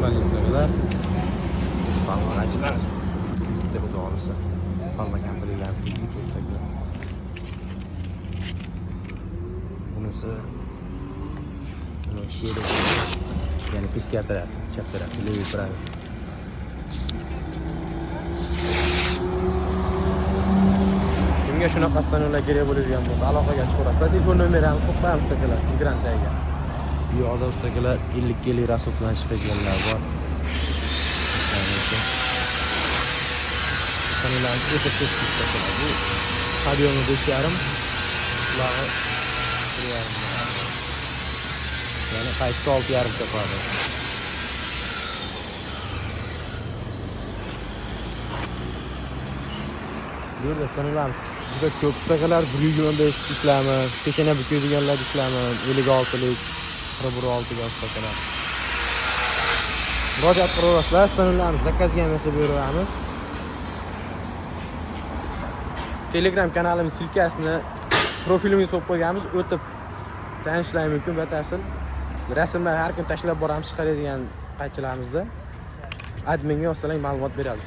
qurolli ustalar. Palmachilar. Bitta xudo olsa. Palma kamtililarni ko'rsatgan. Bunisi mana shu ya'ni teskari taraf, chap taraf, levi pravi. Kimga shunaqa avtomobillar kerak bo'ladigan bo'lsa, aloqaga chiqarasizlar. Telefon nomerlarini qo'yamiz akalar, Granda'ga. Bu yoqda ustalar 50 kg rasul bilan chiqadiganlar bor. Qanilar o'ta tez chiqadi. Bu stadionni 5.5, qulog'i 3.5. Ya'ni qaytda 6.5 topadi. Bu yerda sanalamiz. Juda ko'p ustalar 125 ishlaymiz, peshana bukadiganlar ishlaymiz, 56lik, 116 ga ustalar. Murojaat qilasizlar, sanalamiz, zakazga ham beramiz. Telegram kanalimiz silkasini profilimizga solib qo'yganmiz, o'tib tanishlash mumkin batafsil. Rasmlar har kim tashlab boramiz chiqaradigan qaychilarimizda. Adminga olsalar ma'lumot beramiz.